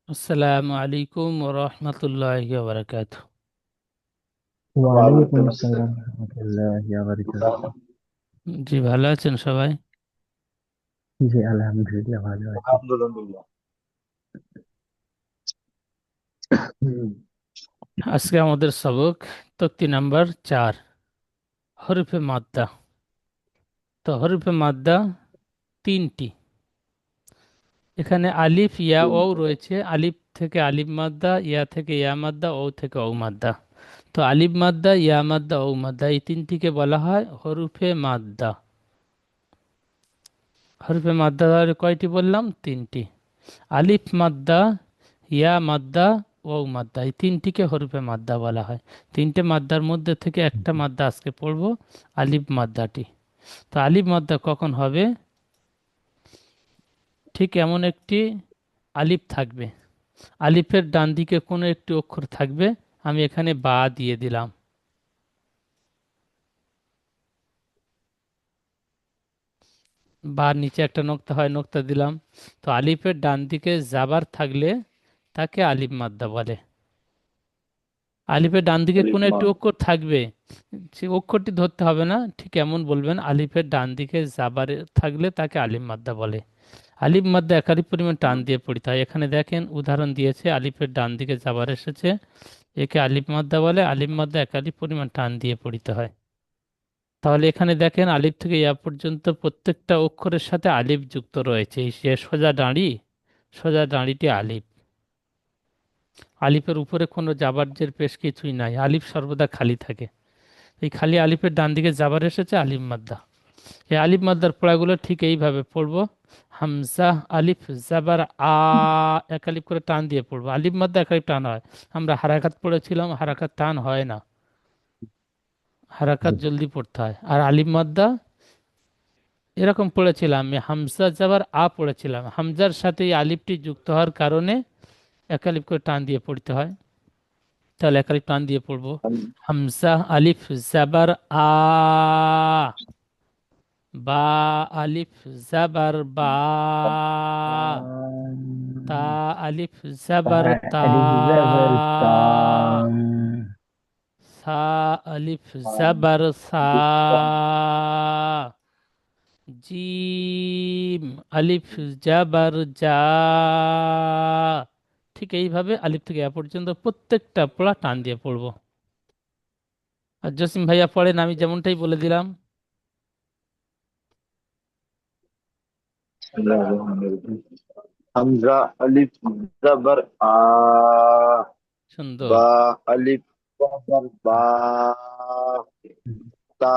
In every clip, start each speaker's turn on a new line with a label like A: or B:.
A: আসসালামু আলাইকুম ওয়া রাহমাতুল্লাহি ওয়া বারাকাতুহু।
B: ওয়ালাইকুম আসসালাম রহমতুল্লাহি ওয়া বারাকাতুহু।
A: জি, ভালো আছেন সবাই?
B: জি আলহামদুলিল্লাহ ভালো আছি। আলহামদুলিল্লাহ। হুম।
A: আজকে আমাদের সবক তক্তি নাম্বার 4, হরফে মাদ্দা। তো হরফে মাদ্দা তিনটি। এখানে আলিফ, ইয়া, ও রয়েছে। আলিফ থেকে আলিফ মাদ্দা, ইয়া থেকে ইয়া মাদ্দা, ও থেকে ও মাদ্দা। তো আলিফ মাদ্দা, ইয়া মাদ্দা, ও মাদ্দা এই তিনটিকে বলা হয় হরফে মাদ্দা। হরফে মাদ্দা তাহলে কয়টি বললাম? তিনটি। আলিফ মাদ্দা, ইয়া মাদ্দা, ওয়াও মাদ্দা এই তিনটিকে হরফে মাদ্দা বলা হয়। তিনটে মাদ্দার মধ্যে থেকে একটা মাদ্দা আজকে পড়বো, আলিফ মাদ্দাটি। তো আলিফ মাদ্দা কখন হবে? ঠিক এমন একটি আলিফ থাকবে, আলিফের ডান দিকে কোনো একটি অক্ষর থাকবে। আমি এখানে বা দিয়ে দিলাম, বা নিচে একটা নোক্তা হয়, নোক্তা দিলাম। তো আলিফের ডান দিকে জাবার থাকলে তাকে আলিফ মাদ্দা বলে। আলিফের ডান দিকে কোনো একটি অক্ষর থাকবে, সে অক্ষরটি ধরতে হবে না, ঠিক এমন বলবেন আলিফের ডান দিকে জাবার থাকলে তাকে আলিফ মাদ্দা বলে। আলিফ মাদ্দা একাধিক পরিমাণ টান দিয়ে পড়তে হয়। এখানে দেখেন উদাহরণ দিয়েছে, আলিফের ডান দিকে জাবার এসেছে, একে আলিফ মাদ্দা বলে। আলিফ মাদ্দা একাধিক পরিমাণ টান দিয়ে পড়তে হয়। তাহলে এখানে দেখেন আলিফ থেকে ইয়া পর্যন্ত প্রত্যেকটা অক্ষরের সাথে আলিফ যুক্ত রয়েছে। এই যে সোজা দাঁড়ি, সোজা দাঁড়িটি আলিফ। আলিফের উপরে কোনো জাবার্জের পেশ কিছুই নাই, আলিফ সর্বদা খালি থাকে। এই খালি আলিফের ডান দিকে জাবার এসেছে, আলিফ মাদ্দা। এই আলিফ মাদ্দার পড়াগুলো ঠিক এইভাবে পড়বো। হামজা আলিফ জাবার আ, এক আলিফ করে টান দিয়ে পড়বো। আলিফ মাদ্দা এক আলিফ টান হয়। আমরা হারাকাত পড়েছিলাম, হারাকাত টান হয় না, হারাকাত জলদি পড়তে হয়। আর আলিফ মাদ্দা এরকম পড়েছিলাম, আমি হামজা জাবার আ পড়েছিলাম, হামজার সাথে এই আলিফটি যুক্ত হওয়ার কারণে এক আলিফ করে টান দিয়ে পড়তে হয়। তাহলে এক আলিফ টান দিয়ে পড়বো। হামজা আলিফ জাবার আ, বা আলিফ জাবার বা, তা আলিফ জাবার তা,
B: আলিফ জবর তা।
A: সা আলিফ জাবার সা, জিম আলিফ জাবার জা। ঠিক এইভাবে আলিফ থেকে এ পর্যন্ত প্রত্যেকটা পড়া টান দিয়ে পড়বো। আর জসিম ভাইয়া পড়েন, আমি যেমনটাই বলে দিলাম।
B: হামজা আলিফ জবর আ।
A: সুন্দর।
B: বা আলিফ জবর বা। তা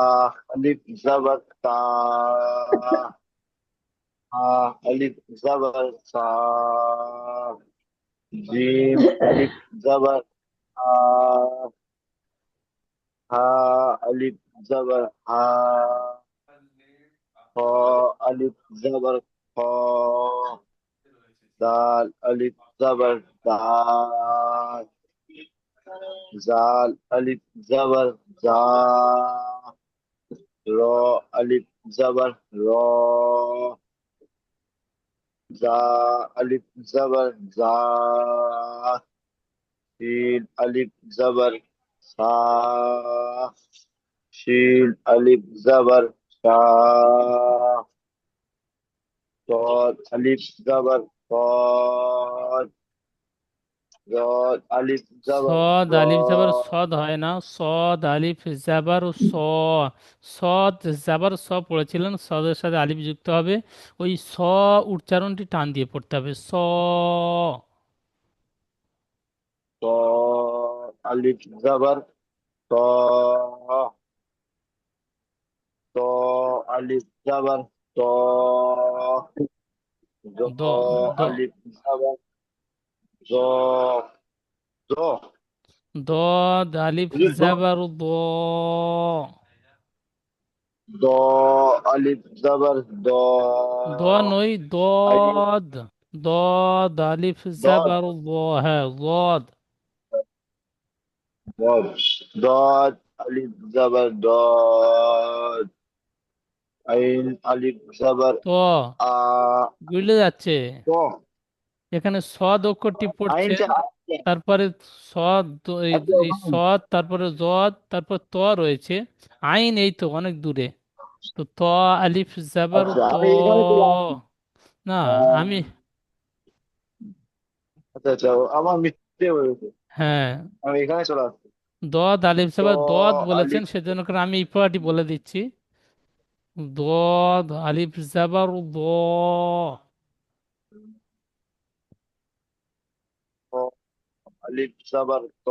B: আলিফ জবর তা। হা আলিফ জবর সা। জিম আলিফ জবর আ। হা আলিফ জবর হা। খ আলিফ জবর খ। দাল আলিফ জবর দাল। জাল আলিফ জবর জা। র আলিফ জবর র। জা আলিফ জবর জা। শিন আলিফ জবর সা। শিন আলিফ জবর সা। صاد ألف زبر صاد. صاد ألف زبر
A: সদ আলিফ জাবার
B: صاد.
A: সদ হয় না, সদ আলিফ জাবার স। সদ জাবার স পড়েছিলেন, সদের সাথে আলিফ যুক্ত হবে। ওই স উচ্চারণটি টান দিয়ে পড়তে হবে, স।
B: صاد ألف زبر صاد. صاد ألف زبر صاد.
A: দ
B: صاد
A: দ
B: ألف زبر صاد. صاد.
A: দদ আলিফ জাবার দ।
B: ضاد ألف زبر
A: দ
B: ضاد.
A: নই,
B: ألف
A: দদ। দদ আলিফ
B: ضاد
A: জাবার দ, হ্যাঁ দদ।
B: ضاد. ضاد ألف زبر ضاد. عين ألف زبر
A: ত
B: আ।
A: বুঝলে যাচ্ছে।
B: ক
A: এখানে সদ অক্ষরটি
B: আইন
A: পড়ছেন,
B: চা
A: তারপরে সদ, এই
B: আচ্ছা
A: এই সদ, তারপরে জদ, তারপর ত রয়েছে, আইন এই তো অনেক দূরে। তো ত, আলিফ জাবার
B: আচ্ছা,
A: ত।
B: আমি এখানে চলে আসছি।
A: না, আমি,
B: আচ্ছা আচ্ছা, আমার মিথ্যে বলেছে।
A: হ্যাঁ,
B: আমি এখানে চলে আসছি।
A: দদ আলিফ
B: দ
A: জাবার দদ বলেছেন,
B: আলিফ
A: সেজন্য করে আমি এই পড়াটি বলে দিচ্ছি। দদ আলিফ জাবার দ।
B: দ আলিফ জাবার দ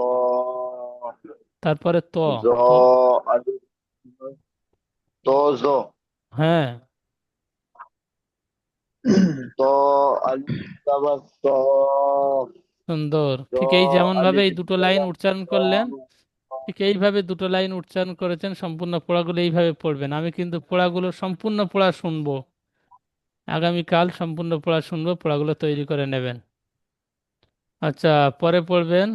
A: তারপরে ত।
B: জ
A: ত,
B: আলিফ দ জ
A: হ্যাঁ,
B: দ আলিফ জাবার দ
A: সুন্দর।
B: জ
A: ঠিক এই যেমন ভাবে
B: আলিফ
A: এই দুটো লাইন
B: জাবার
A: উচ্চারণ
B: দ
A: করলেন, ঠিক এইভাবে দুটো লাইন উচ্চারণ করেছেন, সম্পূর্ণ পড়াগুলো এইভাবে পড়বেন। আমি কিন্তু পড়াগুলো সম্পূর্ণ পড়া শুনবো, আগামীকাল সম্পূর্ণ পড়া শুনবো, পড়াগুলো তৈরি করে নেবেন। আচ্ছা, পরে পড়বেন।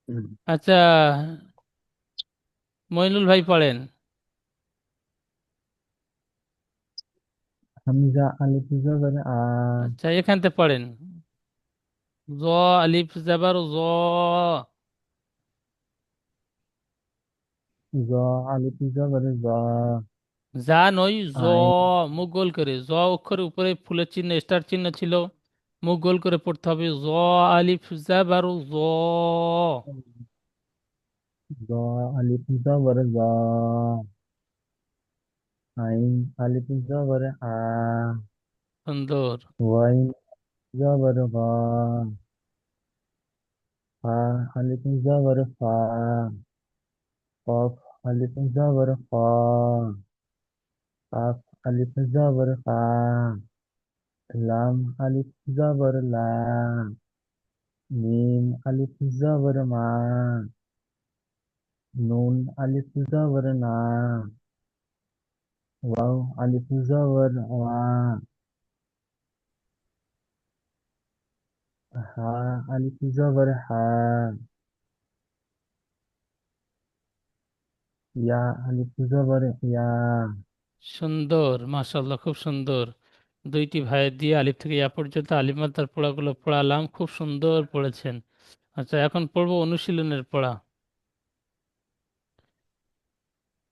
B: হুম।
A: আচ্ছা, মইনুল ভাই পড়েন।
C: হামজা আলিফ জবর আ।
A: আচ্ছা, এখান থেকে পড়েন। জ আলিফ জাবার জ।
C: জ আলিফ জবর জ।
A: যা নয় জ,
C: আইন
A: মুখ গোল করে, জ অক্ষরের উপরে ফুলের চিহ্ন, স্টার চিহ্ন ছিল, মুখ গোল করে পড়তে হবে। জ আলিফ জাবার জ।
C: জ আলিফ জবর জ। আইন আলিফ জবর আ।
A: সুন্দর।
C: ওয়াইন জবর গ। ফা আলিফ জবর ফা। কফ আলিফ জবর খ। কাফ আলিফ জবর কা। লাম আলিফ জবর লা। মিম আলিফ জবর মা। নুন আলিফ জবর না। ওয়াও আলিফ জবর ওয়া। হা আলিফ জবর হা। ইয়া আলিফ জবর ইয়া।
A: সুন্দর, মাশাআল্লাহ, খুব সুন্দর। দুইটি ভাইয়ের দিয়ে আলিফ থেকে ইয়া পর্যন্ত আলিমাদ্দার পড়াগুলো পড়ালাম, খুব সুন্দর পড়েছেন। আচ্ছা, এখন পড়বো অনুশীলনের পড়া।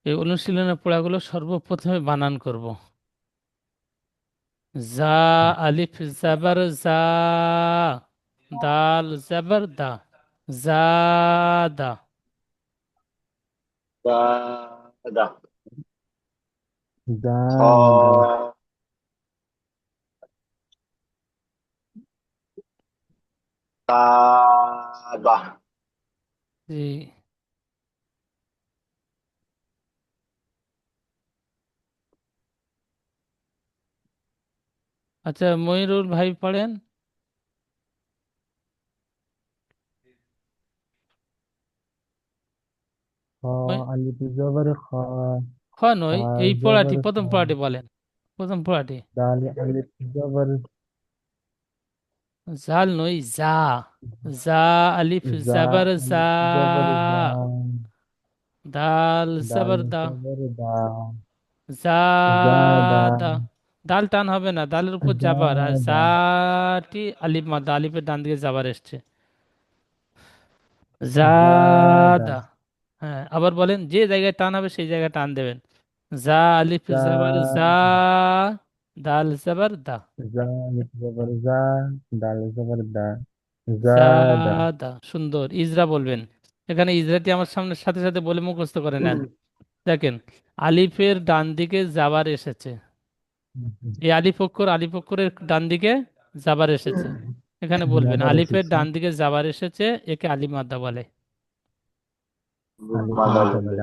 A: এই অনুশীলনের পড়াগুলো সর্বপ্রথমে বানান করব। জা আলিফ জাবার জা, দাল জাবার দা, জাদা।
B: দা খ
C: জাদা।
B: তা বা
A: জি। আচ্ছা, ময়ূরুল ভাই পড়েন।
C: খ আলিফ জবর খ।
A: খ নয়,
C: হা
A: এই পড়াটি,
C: জবর
A: প্রথম
C: খা।
A: পড়াটি বলেন, প্রথম পড়াটি।
C: দাল আলিফ জবর
A: জাল নয়, যা। যা আলিফ
C: জা।
A: জাবার যা,
C: আলিফ জবর জা।
A: দাল
C: দাল
A: জাবার দা,
C: জবর দা। জাদা।
A: জাদা। দাল টান হবে না, দালের উপর জাবার, আর
C: জাদা।
A: জাটি আলিফ মাদ্দা, আলিফের ডান দিকে জাবার এসছে। জাদা।
C: জাদা।
A: হ্যাঁ, আবার বলেন, যে জায়গায় টান হবে সেই জায়গায় টান দেবেন। জা আলিফ জাবার জা,
C: জাদা।
A: দাল জাবার দা,
C: জা আলিফ জবর জা। দাল জবর দা। জাদা।
A: জাদা। সুন্দর, ইজরা বলবেন। এখানে ইজরাটি আমার সামনে সাথে সাথে বলে মুখস্থ করে নেন। দেখেন, আলিফের ডান দিকে জাবার এসেছে, এই আলিফ অক্ষর, আলিফ অক্ষরের ডান দিকে জাবার এসেছে। এখানে বলবেন
C: জাবার
A: আলিফের
C: এসেছে।
A: ডান দিকে জাবার এসেছে, একে আলিফ মাদ্দা বলে।
C: আলিফ
B: মাদা
C: মাদ্দা
B: বলে।
C: বলে।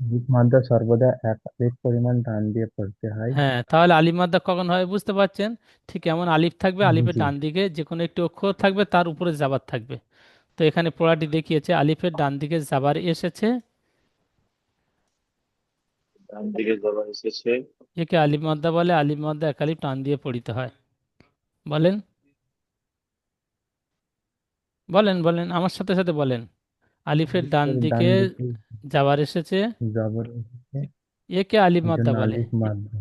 C: আলিফ মাদ্দা সর্বদা এক আলিফ পরিমাণ টান দিয়ে পড়তে হয়।
A: হ্যাঁ, তাহলে আলিফ মাদ্দা কখন হয় বুঝতে পারছেন? ঠিক এমন আলিফ থাকবে, আলিফের
C: জি।
A: ডান দিকে যে কোনো একটি অক্ষর থাকবে, তার উপরে জাবার থাকবে। তো এখানে পড়াটি দেখিয়েছে, আলিফের ডান দিকে জাবার এসেছে,
B: ডান দিকে যাবার এসেছে।
A: একে আলিফ মাদ্দা বলে। আলিফ মাদ্দা এক আলিফ টান দিয়ে পড়িতে হয়। বলেন, বলেন, বলেন, আমার সাথে সাথে বলেন। আলিফের ডান
C: আলিফের ডান
A: দিকে
C: দিকে
A: জাবার এসেছে,
C: জবর এসেছে।
A: একে আলিফ
C: এর
A: মাদ্দা
C: জন্য
A: বলে।
C: আলিফ মাদ্দা।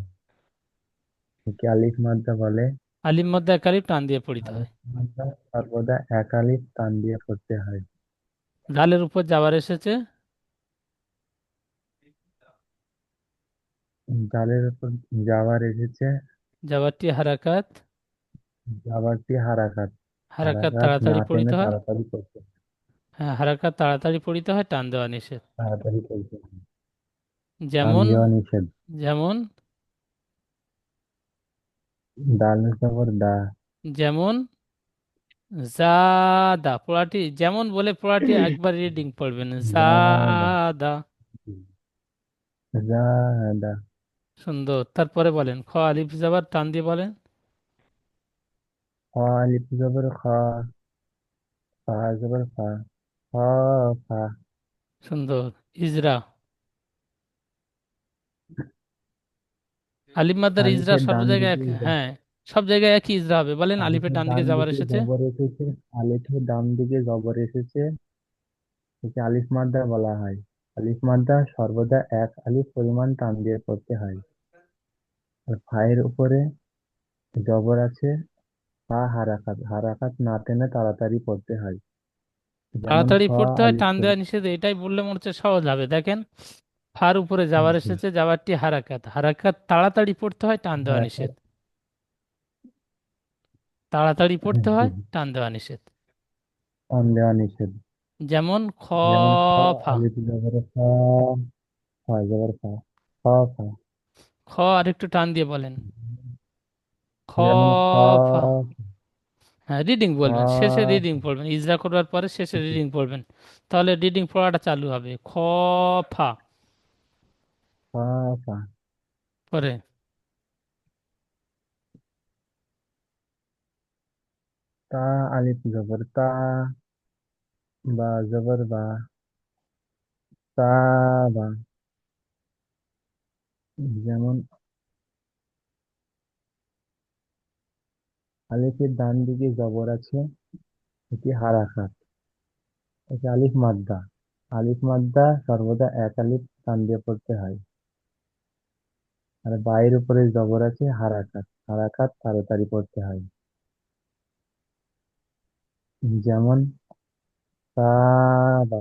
C: একে আলিফ মাদ্দা বলে।
A: আলিফ মাদ্দা এক আলিফ টান দিয়ে পড়িতে হয়।
C: আলিফ মাদ্দা সর্বদা এক আলিফ টান দিয়ে পড়তে হয়।
A: ডালের উপর যাবার এসেছে,
C: জালের উপর যাওয়ার এসেছে।
A: যাবারটি হারাকাত।
C: যাওয়ারটি হারাকাত।
A: হারাকাত
C: হারাকাত না
A: তাড়াতাড়ি
C: টেনে
A: পড়িতে হয়।
C: তাড়াতাড়ি করতে হয়।
A: হ্যাঁ, হারাকাত তাড়াতাড়ি পড়িতে হয়, টান দেওয়া নিষেধ।
C: তাড়াতাড়ি করতে হয়। টান
A: যেমন,
C: দেওয়া নিষেধ।
A: যেমন,
C: ডাল জবর দা।
A: যেমন জাদা পড়াটি, যেমন বলে পড়াটি একবার রিডিং পড়বেন,
C: জাদা।
A: জাদা।
C: জাদা।
A: সুন্দর। তারপরে বলেন খ আলিফ যাবার টান দিয়ে বলেন।
C: খ আলিফ জবর খ। ফা জবর ফা। খ ফা।
A: সুন্দর। ইজরা, আলিফ মাদ্দার ইজরা
C: আলিফের
A: সর্ব
C: ডান
A: জায়গায়
C: দিকে
A: হ্যাঁ, সব জায়গায় একই ইজরা হবে। বলেন আলিফের
C: আলিফের
A: ডান দিকে
C: ডান
A: যাবার
C: দিকে
A: এসেছে।
C: জবর এসেছে। আলিফের ডান দিকে জবর এসেছে। একে আলিফ মাদ্দা বলা হয়। আলিফ মাদ্দা সর্বদা এক আলিফ পরিমাণ টান দিয়ে পড়তে হয়। আর ফায়ের উপরে জবর আছে। ফা হারাকাত। হারাকাত না টেনে তাড়াতাড়ি পড়তে হয়। যেমন খ
A: তাড়াতাড়ি পড়তে হয়,
C: আলিফ
A: টান দেওয়া নিষেধ, এটাই বললে মনে হচ্ছে সহজ হবে। দেখেন, ফার উপরে যাবার
C: জি,
A: এসেছে, যাবারটি হারাকাত। হারাকাত তাড়াতাড়ি পড়তে হয়, টান দেওয়া
C: হারাকাত।
A: নিষেধ। তাড়াতাড়ি পড়তে
C: জি,
A: হয়, টান দেওয়া নিষেধ।
C: টান দেওয়া নিষেধ।
A: যেমন খ
C: যেমন খ
A: ফা।
C: আলিফ জবর খ। ফা জবর ফা। খ ফা।
A: খ আরেকটু টান দিয়ে বলেন, খ
C: যেমন খ।
A: ফা। হ্যাঁ, রিডিং বলবেন, শেষে রিডিং
C: খ
A: পড়বেন, ইজরা করবার পরে শেষে রিডিং পড়বেন, তাহলে রিডিং পড়াটা চালু হবে। খ ফা।
C: ফা ফা।
A: পরে
C: তা আলিফ জবর তা। বা জবর বা। তা বা। যেমন আলিফের ডান দিকে জবর আছে। এটি হারাকাত। এটি আলিফ মাদ্দা। আলিফ মাদ্দা সর্বদা এক আলিফ টান দিয়ে পড়তে হয়। আর বায়ের উপরে জবর আছে হারাকাত। হারাকাত তাড়াতাড়ি পড়তে হয়। যেমন তাবা।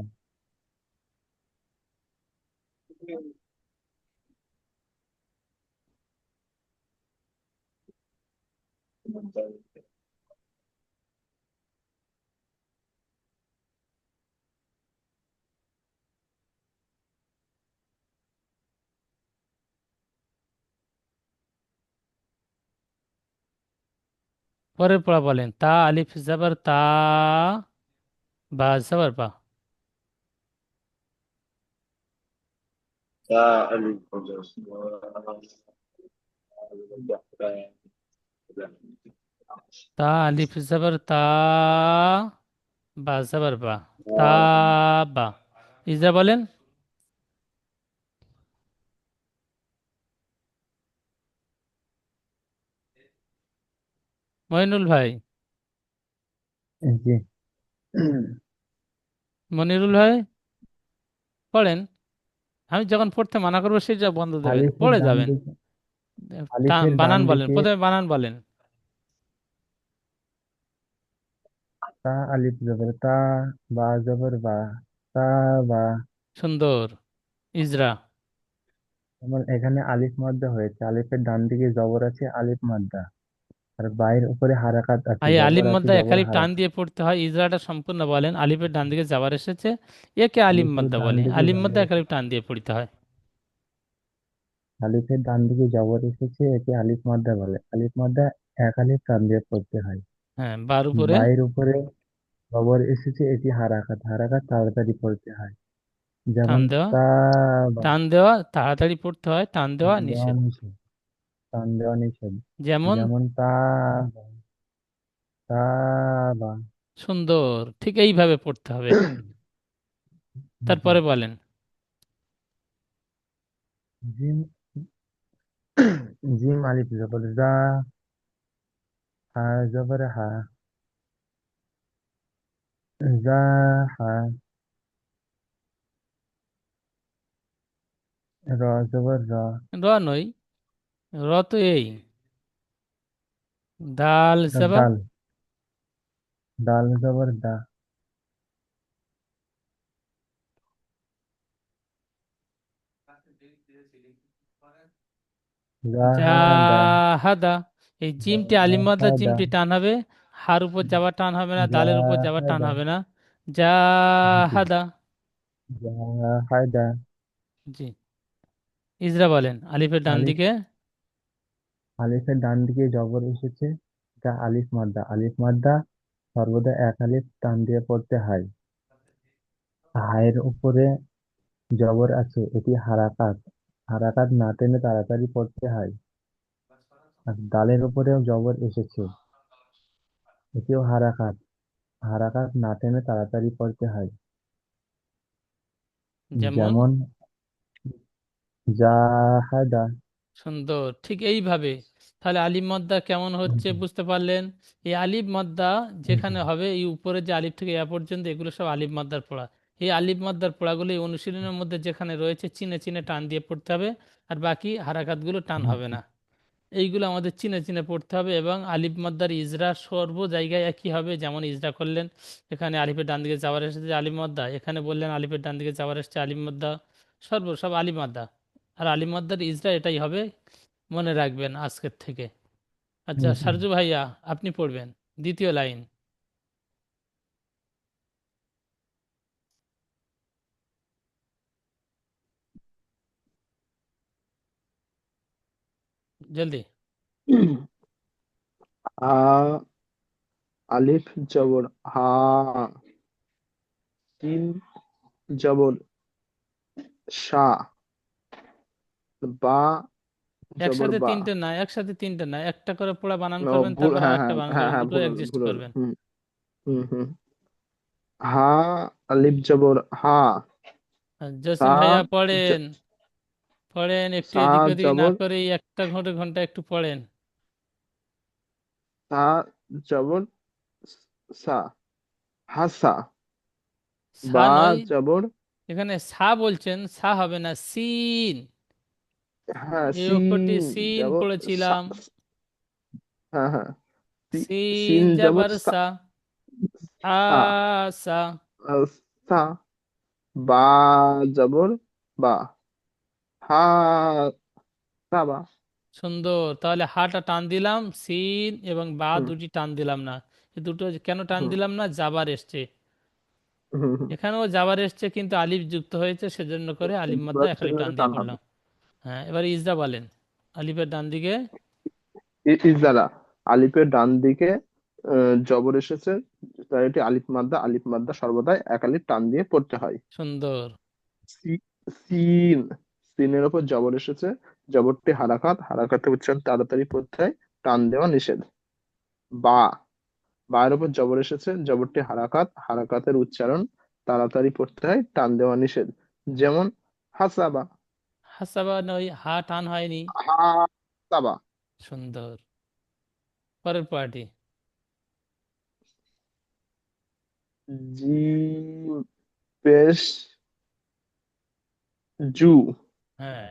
A: পরের পড়া বলেন, তা আলিফ জবর তা, বা জবর বা।
B: তা আলিফ
A: তা আলিফ জবর তা, বা জবর বা। তা বা। ইজরা বলেন। মইনুল ভাই,
C: জি।
A: মনিরুল ভাই, পড়েন। আমি যখন পড়তে মানা করবো সেই যা বন্ধ দেবেন,
C: আলিফের
A: পড়ে
C: ডান
A: যাবেন।
C: দিকে। আলিফের ডান
A: বানান বলেন,
C: দিকে
A: প্রথমে বানান বলেন।
C: তা আলিফ জবর তা। বা জবর বা। তা বা।
A: সুন্দর। ইজরা,
C: যেমন এখানে আলিফ মাদ্দা হয়েছে। আলিফের ডান দিকে জবর আছে আলিফ মাদ্দা। আর বায়ের উপরে হারাকাত আছে।
A: এই
C: জবর
A: আলিফ
C: আছে
A: মাদ্দা এক
C: জবর
A: আলিফ টান
C: হারাকাত।
A: দিয়ে পড়তে হয়। ইজরাটা সম্পূর্ণ বলেন। আলিফের ডান দিকে যাবার এসেছে, একে আলিম
C: আলিফের
A: মাদ্দা
C: ডান
A: বলে।
C: দিকে
A: আলিম
C: জবর
A: মাদ্দা এক আলিফ
C: এসেছে।
A: টান দিয়ে পড়তে হয়।
C: আলিফের ডান দিকে জবর এসেছে। একে আলিফ মাদ্দা বলে। আলিফ মাদ্দা এক আলিফ টান দিয়ে পড়তে হয়।
A: হ্যাঁ, বার উপরে
C: বায়ের উপরে জবর এসেছে। এটি হারাকাত। হারাকাত তাড়াতাড়ি পড়তে হয়।
A: টান
C: যেমন
A: দেওয়া।
C: তা বা।
A: টান দেওয়া তাড়াতাড়ি পড়তে হয়, টান দেওয়া
C: টান দেওয়া
A: নিষেধ।
C: নিষেধ। টান দেওয়া নিষেধ।
A: যেমন,
C: যেমন তা বা। তা বা।
A: সুন্দর, ঠিক এইভাবে পড়তে হবে।
C: জি।
A: তারপরে বলেন,
C: জিম। জিম আলিফ জবর জা। হা জবর হা। জা হা। র জবর র।
A: র নই, র তো এই। দাল জবর
C: দাল। দাল জবর দা। জাহাদা।
A: জাহাদা। এই জিমটি আলিফ মাদ্দা,
C: জাহাদা।
A: জিমটি টান হবে। হার উপর যাওয়া টান হবে না, দালের উপর যাওয়া টান
C: জাহাদা।
A: হবে না।
C: জি।
A: জাহাদা।
C: জাহাদা।
A: জি। ইজরা বলেন আলিফের ডান
C: আলিফ।
A: দিকে।
C: আলিফের ডান দিকে জবর এসেছে, যা আলিফ মাদ্দা। আলিফ মাদ্দা সর্বদা এক আলিফ টান দিয়ে পড়তে হয়। হায়ের উপরে জবর আছে, এটি হারাকাত। হারাকাত না টেনে তাড়াতাড়ি পড়তে হয়। আর দালের উপরেও জবর এসেছে, এটিও হারাকাত। হারাকাত না টেনে তাড়াতাড়ি পড়তে হয়।
A: যেমন।
C: যেমন জাহাদা।
A: সুন্দর, ঠিক এইভাবে। তাহলে আলিফ মাদ্দা কেমন হচ্ছে বুঝতে পারলেন? এই আলিফ মাদ্দা যেখানে হবে, এই উপরে যে আলিফ থেকে এ পর্যন্ত, এগুলো সব আলিফ মাদ্দার পড়া। এই আলিফ মাদ্দার পড়াগুলো এই অনুশীলনের মধ্যে যেখানে রয়েছে চিনে চিনে টান দিয়ে পড়তে হবে। আর বাকি হারাকাতগুলো টান হবে না। এইগুলো আমাদের চিনে চিনে পড়তে হবে। এবং আলিফ মাদ্দার ইজরা সর্ব জায়গায় একই হবে। যেমন ইজরা করলেন, এখানে আলিফের ডান দিকে যাওয়ার এসেছে আলিফ মাদ্দা, এখানে বললেন আলিফের ডান দিকে যাওয়ার এসেছে আলিফ মাদ্দা, সব আলিফ মাদ্দা। আর আলিফ মাদ্দার ইজরা এটাই হবে, মনে রাখবেন আজকের থেকে। আচ্ছা সারজু ভাইয়া, আপনি পড়বেন দ্বিতীয় লাইন, জলদি।
D: আ আলিফ জবর হা, সিন জবর সা, বা জবর
A: একসাথে
D: বা।
A: তিনটে না, একসাথে তিনটে না, একটা করে পড়া বানান
D: ও,
A: করবেন,
D: ভুল,
A: তারপর আর
D: হ্যাঁ
A: একটা
D: হ্যাঁ
A: বানান
D: হ্যাঁ
A: করবেন,
D: হ্যাঁ,
A: দুটো
D: ভুল হলো,
A: অ্যাডজাস্ট
D: ভুল হলো।
A: করবেন।
D: হুম হুম হুম। হা আলিফ জবর হা,
A: আর
D: সা
A: জসিম ভাইয়া
D: জ-
A: পড়েন, পড়েন একটু
D: সা
A: এদিক ওদিক না
D: জবর
A: করে, এই একটা ঘন্টা ঘন্টা একটু পড়েন।
D: সা জবর সা, হাসা।
A: সা
D: বা
A: নয়,
D: জবর,
A: এখানে সা বলছেন, সা হবে না, সিন।
D: হ্যাঁ
A: এই অক্ষরটি
D: সিন
A: সিন
D: জবর সা,
A: পড়েছিলাম।
D: হ্যাঁ হ্যাঁ,
A: সিন
D: সিন জবর
A: জবর
D: সা,
A: সা,
D: সা,
A: আসা।
D: সা। বা জবর বা, হা সাবা।
A: সুন্দর, তাহলে হাটা টান দিলাম, সিন এবং বা
D: হুম
A: দুটি টান দিলাম না। এই দুটো কেন টান
D: হুম
A: দিলাম না? জাবার এসছে,
D: হুম হুম।
A: এখানেও জাবার এসছে কিন্তু আলিফ যুক্ত হয়েছে, সেজন্য করে আলিফ মাদ্দা এক আলিফ টান দিয়ে
D: টান হবে।
A: পড়লাম। হ্যাঁ, এবার ইজদা বলেন আলিফের ডান দিকে।
D: ইজারা আলিফের ডান দিকে জবর এসেছে, তাই এটি আলিফ মাদ্দা। আলিফ মাদ্দা সর্বদাই এক আলিফ টান দিয়ে পড়তে হয়।
A: সুন্দর।
D: সিন, সিনের উপর জবর এসেছে, জবরটি হারাকাত। হারাকাতে উচ্চারণ তাড়াতাড়ি পড়তে হয়, টান দেওয়া নিষেধ। বা, বায়ের উপর জবর এসেছে, জবরটি হারাকাত। হারাকাতের উচ্চারণ তাড়াতাড়ি পড়তে হয়, টান দেওয়া নিষেধ। যেমন হাসাবা,
A: হাসাবা নয়, হা টান হয়নি।
D: হাসাবা।
A: সুন্দর। পরের পার্টি।
D: জিম পেশ জু,
A: হ্যাঁ,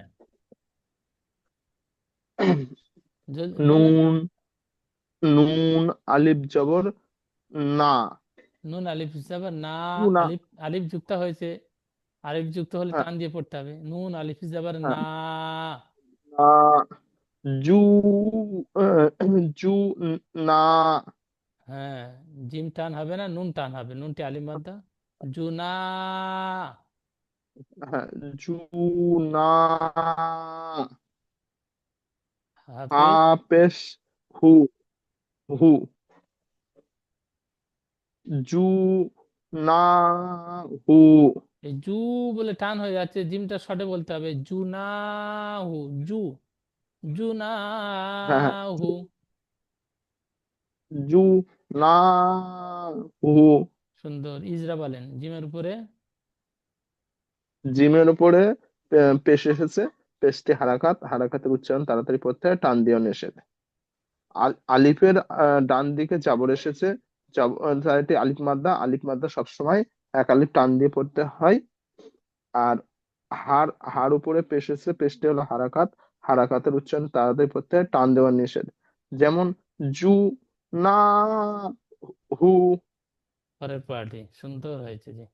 A: বলেন।
D: নুন, নুন আলিফ জবর না,
A: নুন আলিফ হিসাবে না।
D: টুনা।
A: আলিফ, আলিফ যুক্ত হয়েছে, আলিফ যুক্ত হলে
D: হ্যাঁ
A: টান দিয়ে পড়তে হবে। নুন আলিফ হিসাবে
D: হ্যাঁ।
A: না।
D: না, জু, জু না।
A: হ্যাঁ, জিম টান হবে না, নুন টান হবে, নুনটি আলিফ মাদ্দা। জুনা।
D: হ্যাঁ, জু না। হা
A: হাফেজ।
D: পেশ হু, হু, জু না হু।
A: এই জু বলে টান হয়ে যাচ্ছে, জিমটা শর্টে বলতে হবে, জুনাহু। জু,
D: হ্যাঁ হ্যাঁ,
A: জুনাহু।
D: জু না হু।
A: সুন্দর। ইজরা বলেন জিমের উপরে।
D: জিমের উপরে পেশ এসেছে, পেশটি হারাকাত। হারাকাতের উচ্চারণ তাড়াতাড়ি পড়তে হয়, টান দিও নিষেধ। আলিফের ডান দিকে জাবর এসেছে, তার এটি আলিফ মাদ্দা। আলিফ মাদ্দা সবসময় এক আলিফ টান দিয়ে পড়তে হয়। আর হার হার উপরে পেশ এসেছে, পেশটি হলো হারাকাত, হারাকাতের উচ্চারণ তাড়াতাড়ি পড়তে হয়, টান দেওয়া নিষেধ। যেমন জু, না, হু।
A: পরের পার্টি সুন্দর হয়েছে জি।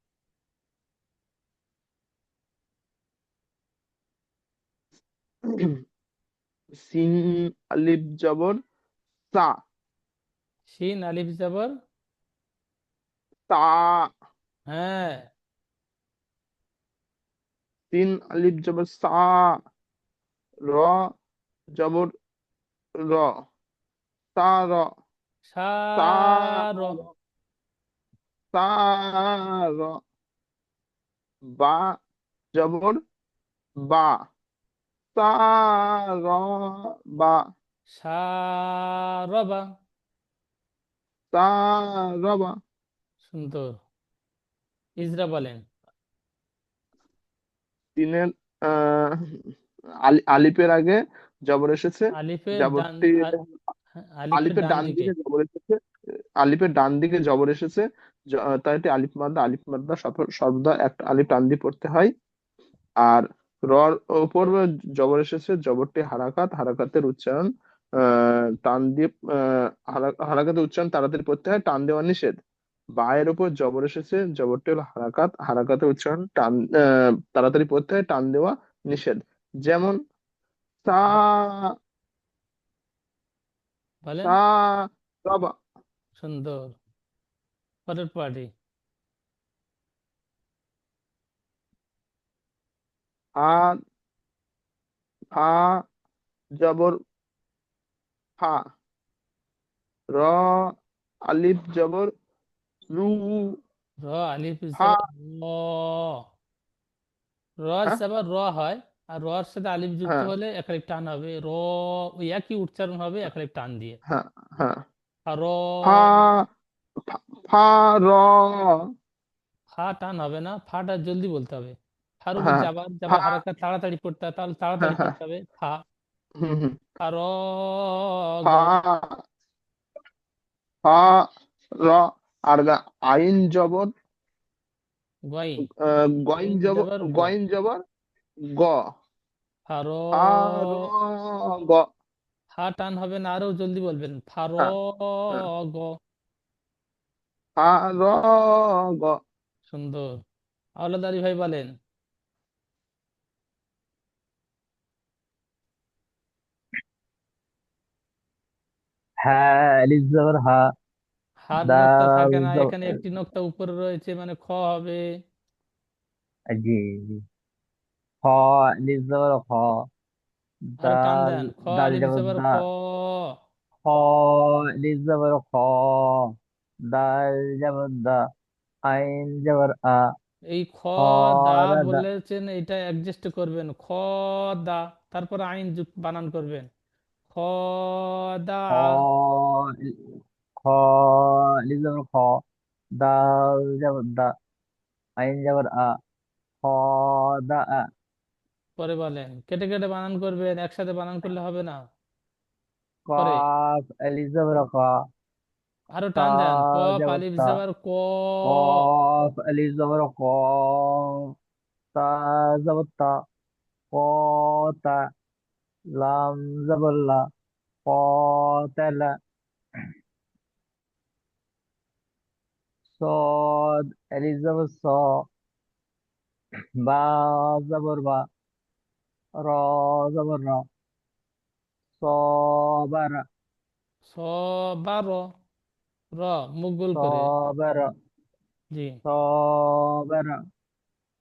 D: সিন আলিফ জবর সা,
A: শিন আলিফ জবর
D: তা।
A: হ্যাঁ।
D: সিন আলিফ জবর সা, র জবর র, তা র, তা
A: সার।
D: তা র। বা জবর বা, তা র বা,
A: সারবা।
D: তা র বা।
A: সুন্দর। ইজরা বলেন।
D: তিনের আহ আলিফের আগে জবর এসেছে,
A: আলিফের ডান
D: জবরটি
A: হ্যাঁ, আলিফের
D: আলিফের
A: ডান
D: ডান
A: দিকে।
D: দিকে জবর এসেছে, আলিফের ডান দিকে জবর এসেছে, তাই এটি আলিফ মাদ্দা, আলিফ মাদ্দা সর্বদা একটা আলিফ টান দিয়ে পড়তে হয়। আর রর ওপর জবর এসেছে, জবরটি হারাকাত, হারাকাতের উচ্চারণ টান দিয়ে হারাকাতের উচ্চারণ তাড়াতাড়ি পড়তে হয়, টান দেওয়া নিষেধ। বায়ের উপর জবর এসেছে, জবরটি হলো হারাকাত, হারাকাতের উচ্চারণ তাড়াতাড়ি পড়তে হয়, টান দেওয়া নিষেধ। যেমন সা,
A: ব- বলেন।
D: সা রবা।
A: সুন্দর। পরের পার্টি।
D: ফা, ফা জবর ফা, র আলিফ জবর রু,
A: র আলিফ
D: ফা।
A: জবর র। র
D: হ্যাঁ
A: জবর র হয়, আর রর সাথে আলিফ যুক্ত
D: হ্যাঁ
A: হলে এক আলিফ টান হবে র। ওই একই উচ্চারণ হবে এক আলিফ টান দিয়ে।
D: হ্যাঁ হ্যাঁ।
A: আর র।
D: ফা, ফা ফা, র।
A: ফা টান হবে না, ফাটা জলদি বলতে হবে। ফার উপর
D: হ্যাঁ
A: যাবার
D: ফা,
A: যাবার হারাকাত তাড়াতাড়ি পড়তে হয়, তাহলে
D: হ্যাঁ
A: তাড়াতাড়ি
D: হ্যাঁ।
A: পড়তে হবে ফা।
D: হুম হুম।
A: আর গ।
D: ফা, ফা, র। আর আইন জবর
A: গইন।
D: গইন
A: আইন
D: জবর,
A: জবর গ।
D: গইন জবর গ।
A: ফার।
D: ফা, র, গ।
A: ফা টান হবে না, আরো জলদি বলবেন ফার।
D: হ্যাঁ হ্যাঁ।
A: গ।
D: ফা, র, গ।
A: সুন্দর। আওলাদারি ভাই বলেন।
C: হ্যাঁ আলিফ জবর হা,
A: হার নোক্তা
C: দাল
A: থাকে না, এখানে
C: জবর
A: একটি নোক্তা উপরে রয়েছে, মানে খ হবে।
C: জি জি। খ আলিফ জবর খ,
A: আরো টান
C: দাল,
A: দেন, খ
C: দাল
A: আলিফ
C: জবর
A: জবর
C: দা,
A: খ।
C: খ আলিফ জবর খ, দাল জবর দা, আইন জবর আ,
A: এই খ
C: খ
A: দা
C: দা দা,
A: বলেছেন, এটা অ্যাডজাস্ট করবেন, খ দা, তারপর আইন যুক্ত বানান করবেন। খ দা।
C: খ, খ আলিফ জবর খ, দাল জবর দা, আইন জবর আ, খ দা আ।
A: পরে বলেন, কেটে কেটে বানান করবেন, একসাথে বানান করলে হবে না। পরে
C: কফ আলিফ জবর ক,
A: আরো
C: তা
A: টান দেন, কফ
C: জবর
A: আলিফ
C: তা,
A: জবর ক।
C: কফ আলিফ জবর ক, তা জবর তা, ক তা, লাম জবর লা, ক তালা, صاد ألف زبر صا، با زبر با، را زبر را، صابر،
A: স বারো। র মুখ গোল করে।
C: صابر،
A: জি।
C: صابر،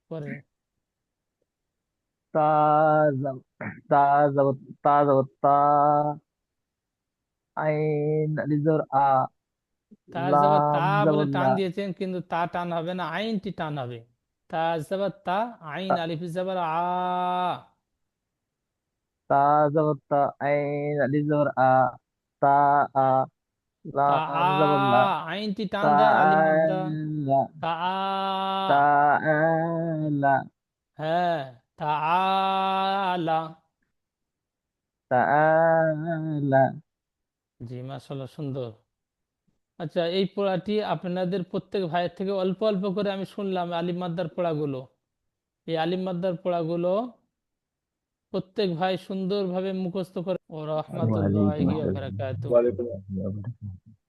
A: পরে
C: تا زبر، تا زبر، تا زبر تا، عين ألف زبر آ،
A: তা যাবার তা
C: لام
A: বলে
C: زبر
A: টান
C: لا،
A: দিয়েছেন, কিন্তু তা টান হবে না, আইনটি টান হবে। তা যাবার তা, আইন
C: تا
A: আলিফ যাবার আ।
C: تا زبر تا، عين ألف زبر آ، تا آ،
A: তা আ,
C: لام زبر لا،
A: আইনটি টান
C: تا
A: দেন,
C: آ
A: আলিফ মাদ্দা।
C: لا،
A: তা আ।
C: تا آ لا،
A: হ্যাঁ। তা আলা।
C: تعالى।
A: জি মাশাআল্লাহ, সুন্দর। আচ্ছা, এই পড়াটি আপনাদের প্রত্যেক ভাইয়ের থেকে অল্প অল্প করে আমি শুনলাম, আলিফ মাদ্দার পড়াগুলো। এই আলিফ মাদ্দার পড়াগুলো প্রত্যেক ভাই সুন্দরভাবে মুখস্থ করে। ও রহমাতুল্লাহি
C: ওয়ালাইকুম
A: ওয়া
C: আসসালাম
A: বারাকাতুহু।
B: ওয়ালাইকুম
C: ওয়া বারাকাতুহু।